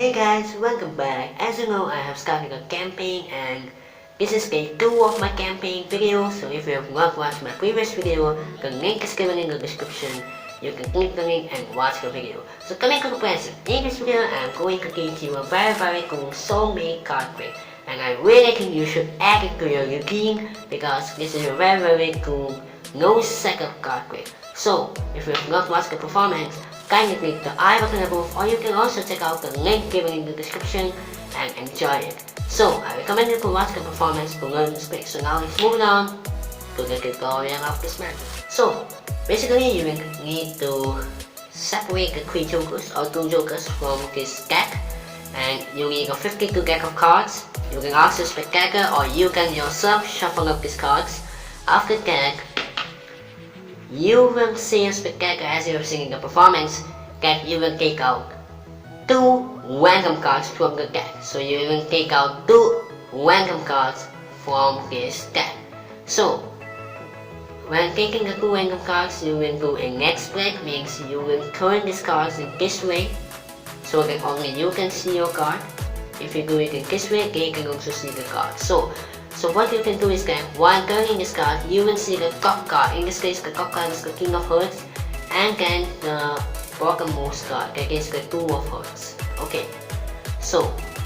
Hey guys, welcome back. As you know, I have started a campaign and this is day 2 of my campaign video. So if you have not watched my previous video, the link is given in the description. You can click the link and watch the video. So coming to the present, in this video I'm going to teach you a very cool Soulmate card trick. And I really think you should add it to your routine because this is a very cool no second card trick. So if you have not watched the performance, kindly click the I button above, or you can also check out the link given in the description and enjoy it. So I recommend you to watch the performance to learn this trick. So now let's move on to the tutorial of this method. So basically you will need to separate the 3 jokers or 2 jokers from this deck, and you need a 52 deck of cards. You can also spectator or you can yourself shuffle up these cards. After that, you will see a spectator as you have seen in the performance that you will take out 2 random cards from the deck. So you will take out 2 random cards from this deck. So when taking the 2 random cards, you will do a next break, means you will turn these cards in this way so that only you can see your card. If you do it in this way, they can also see the card. So what you can do is that while turning this card, you will see the top card. In this case, the top card is the King of Hearts, and then the bottommost card, that is the 2 of Hearts. Okay, so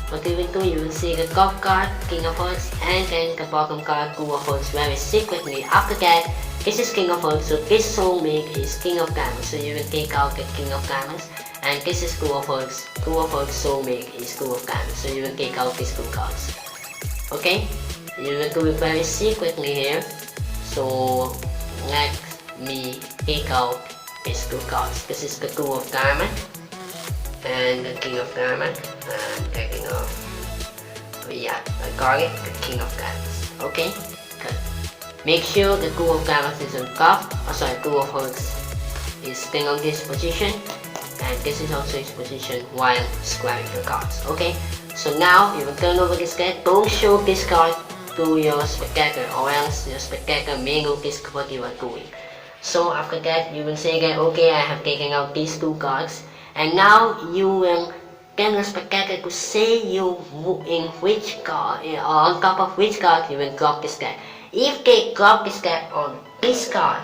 what you will do, you will see the top card, King of Hearts, and then the bottom card, 2 of Hearts, very secretly. After that, this is King of Hearts, so this Soulmate is King of Diamonds. So you will take out the King of Diamonds, and this is 2 of Hearts. 2 of Hearts Soulmate is 2 of Diamonds. So you will take out these 2 cards. Okay? You will do it very secretly here. So let me take out these 2 cards. This is the 2 of Diamond and the King of Diamond, and taking off. Yeah, I got it. The King of Diamonds. Okay, good. Make sure the 2 of Diamonds is on top. Oh, sorry, 2 of Hearts is still on this position, and this is also its position while squaring the cards. Okay, so now you will turn over this deck. Don't show this card to your spectator, or else your spectator may notice what you are doing. So after that, you will say again, okay, I have taken out these 2 cards, and now you will tell the spectator to say you in which card, on top of which card you will drop this deck. If they drop this deck on this card,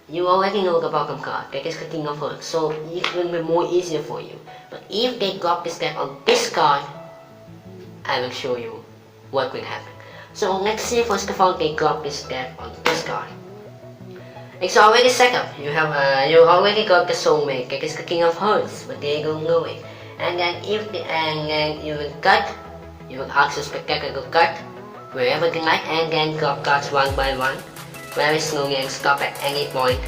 you already know the bottom card, that is the King of Hearts, so it will be more easier for you. But if they drop this deck on this card, I will show you what will happen. So let's see, first of all, they drop this deck on this card. It's already set up. You already got the Soulmate, that is the King of Hearts, but they don't know it. And then then you will cut. You will ask the spectator to cut wherever they like, and then drop cards one by one, very slowly, and stop at any point.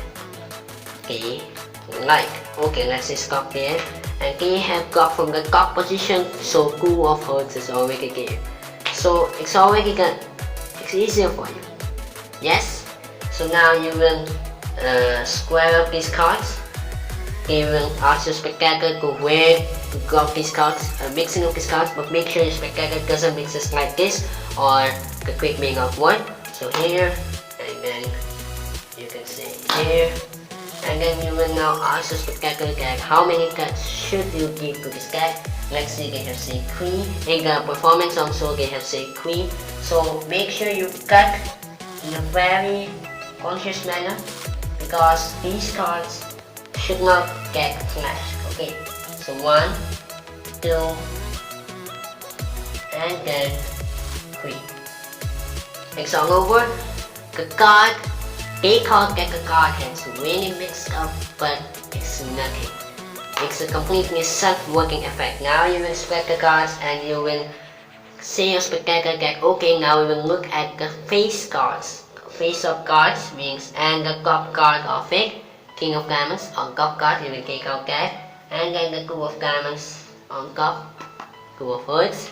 Okay, okay, let's say stop there. And they have got from the top position, so 2 of Hearts is already there. So it's already done. It's easier for you. Yes? So now you will square up these cards. You will ask your spectator to where to drop these cards, mixing up these cards, but make sure your spectator doesn't mix it like this, or the trick may not work. So here, and then you can say here, and then you will now ask the spectator that how many cards should you give to this deck. Let's see, they have said 3. In the performance also they have said 3. So make sure you cut in a very conscious manner, because these cards should not get flashed. Okay, so 1, 2, and then 3. It's all over. The card, they can't get the card hands really mixed up, but it's nothing. It's a completely self-working effect. Now you will spread the cards, and you will say your spectator that okay, now we will look at the face cards. Face-up cards means, and the top card of it, King of Diamonds on top card, you will take out that, and then the 2 of Diamonds on top, 2 of Hearts.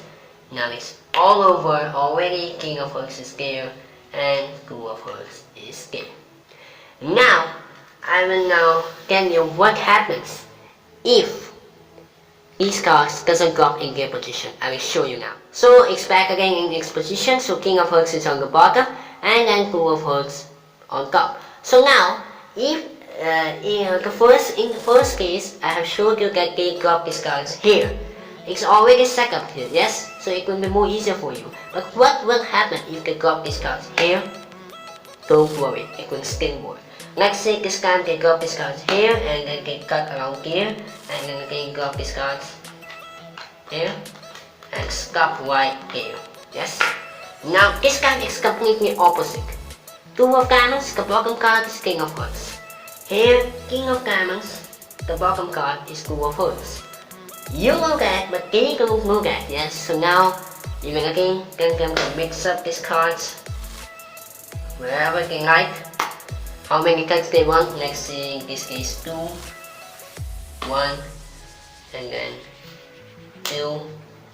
Now it's all over already. King of Hearts is there, and 2 of Hearts is there. Now I will now tell you what happens if these cards doesn't drop in their position. I will show you now. So it's back again in its position. So King of Hearts is on the bottom, and then 2 of Hearts on top. So now, if in the first case, I have showed you that they drop these cards here. it's already set up here, yes? So it will be more easier for you. But what will happen if you drop these cards here? Don't worry, it will still work. Let's say this time they drop these cards here, and then they cut around here, and then they drop these cards here, and stop right here, yes? Now this card is completely opposite. Two of Diamonds, the bottom card is King of Hearts. Here, King of Diamonds, the bottom card is Two of Hearts. You know that, but they don't know that, yes? So now, you will again can mix up these cards wherever they like. How many cards they want? Let's see, in this case 2, 1, and then 2.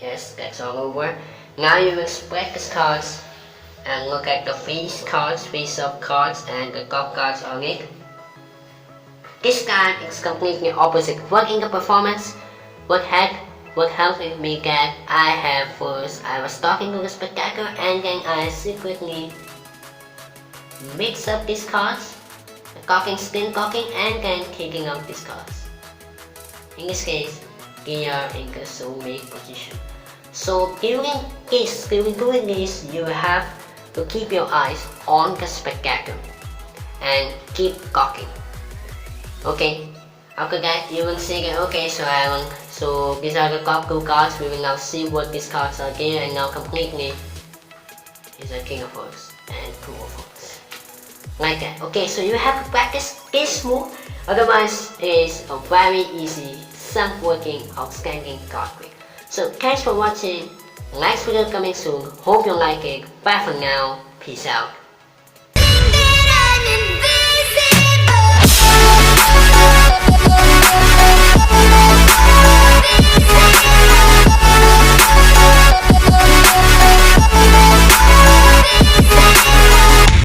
Yes, that's all over. Now you will spread these cards and look at the face cards, face-up cards, and the top cards on it. This time is completely opposite. What in the performance? What helped me that I was talking to the spectator, and then I secretly mix up these cards, cocking, spin cocking, and then taking out these cards. In this case, they are in the soulmate position. So during this, you have to keep your eyes on the spectator and keep cocking. Okay. After that, you will see that, okay, so these are the top 2 cards. We will now see what these cards are there, and now completely is a King of Hearts and 2 of Hearts. Like that. Okay, so you have to practice this move, otherwise it is a very easy, self-working, outstanding card trick. So thanks for watching. Next video coming soon. Hope you like it. Bye for now. Peace out.